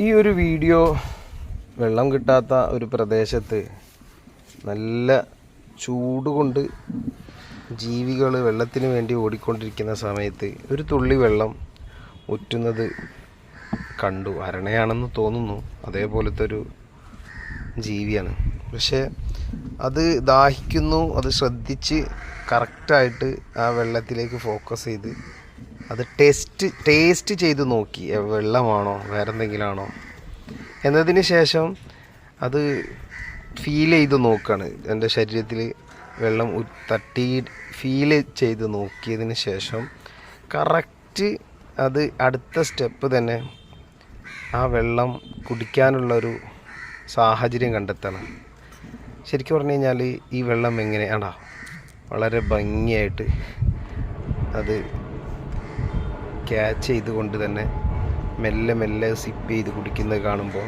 ഈ ഒരു വീഡിയോ വെള്ളം കിട്ടാത്ത ഒരു പ്രദേശത്ത് നല്ല ചൂട് കൊണ്ട് ജീവികൾ വെള്ളത്തിന് വേണ്ടി ഓടിക്കൊണ്ടിരിക്കുന്ന സമയത്ത് ഒരു തുള്ളി വെള്ളം ഉറ്റുന്നത് കണ്ടു. അരണയാണെന്ന് തോന്നുന്നു, അതേപോലത്തെ ഒരു ജീവിയാണ്. പക്ഷേ അത് ദാഹിക്കുന്നു, അത് ശ്രദ്ധിച്ച് കറക്റ്റായിട്ട് ആ വെള്ളത്തിലേക്ക് ഫോക്കസ് ചെയ്ത് അത് ടേസ്റ്റ് ചെയ്ത് നോക്കി, വെള്ളമാണോ വേറെ എന്തെങ്കിലും ആണോ എന്നതിന് ശേഷം അത് ഫീൽ ചെയ്ത് നോക്കുകയാണ്. എൻ്റെ ശരീരത്തിൽ വെള്ളം തട്ടി ഫീൽ ചെയ്ത് നോക്കിയതിന് ശേഷം കറക്റ്റ് അത് അടുത്ത സ്റ്റെപ്പ് തന്നെ ആ വെള്ളം കുടിക്കാനുള്ളൊരു സാഹചര്യം കണ്ടെത്തണം. ശരിക്കും പറഞ്ഞു കഴിഞ്ഞാൽ ഈ വെള്ളം എങ്ങനെയാണോ വളരെ ഭംഗിയായിട്ട് അത് ക്യാച്ച് ചെയ്തുകൊണ്ട് തന്നെ മെല്ലെ മെല്ലെ സിപ്പ് ചെയ്ത് കുടിക്കുന്നത് കാണുമ്പോൾ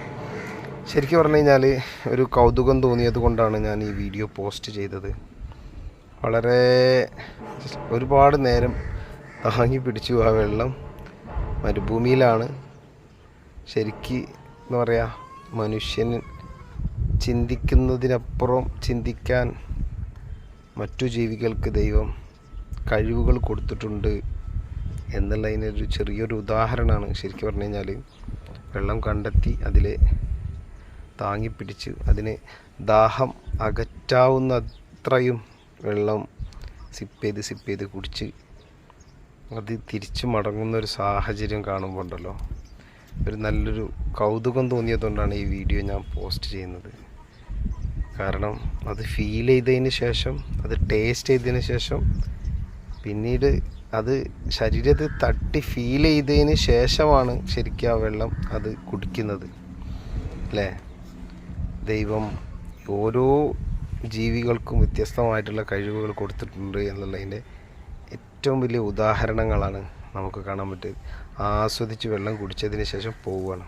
ശരിക്കും പറഞ്ഞു കഴിഞ്ഞാൽ ഒരു കൗതുകം തോന്നിയത് കൊണ്ടാണ് ഞാൻ ഈ വീഡിയോ പോസ്റ്റ് ചെയ്തത്. വളരെ ഒരുപാട് നേരം താങ്ങി പിടിച്ചു ആ വെള്ളം. മരുഭൂമിയിലാണ്. ശരിക്ക് എന്താ പറയുക, മനുഷ്യൻ ചിന്തിക്കുന്നതിനപ്പുറം ചിന്തിക്കാൻ മറ്റു ജീവികൾക്ക് ദൈവം കഴിവുകൾ കൊടുത്തിട്ടുണ്ട് എന്നുള്ളതിനൊരു ചെറിയൊരു ഉദാഹരണമാണ്. ശരിക്കും പറഞ്ഞു കഴിഞ്ഞാൽ വെള്ളം കണ്ടെത്തി അതിൽ താങ്ങിപ്പിടിച്ച് അതിന് ദാഹം അകറ്റാവുന്ന അത്രയും വെള്ളം സിപ്പ് ചെയ്ത് കുടിച്ച് അത് തിരിച്ചു മടങ്ങുന്നൊരു സാഹചര്യം കാണുമ്പോൾ ഉണ്ടല്ലോ, ഒരു നല്ലൊരു കൗതുകം തോന്നിയതുകൊണ്ടാണ് ഈ വീഡിയോ ഞാൻ പോസ്റ്റ് ചെയ്യുന്നത്. കാരണം അത് ഫീൽ ചെയ്തതിന് ശേഷം, അത് ടേസ്റ്റ് ചെയ്തതിന് ശേഷം, പിന്നീട് അത് ശരീരത്തിൽ തട്ടി ഫീൽ ചെയ്തതിന് ശേഷമാണ് ശരിക്കും ആ വെള്ളം അത് കുടിക്കുന്നത് അല്ലേ. ദൈവം ഓരോ ജീവികൾക്കും വ്യത്യസ്തമായിട്ടുള്ള കഴിവുകൾ കൊടുത്തിട്ടുണ്ട് എന്നുള്ളതിൻ്റെ ഏറ്റവും വലിയ ഉദാഹരണങ്ങളാണ് നമുക്ക് കാണാൻ പറ്റുക. ആസ്വദിച്ച് വെള്ളം കുടിച്ചതിന് ശേഷം പോവുകയാണ്.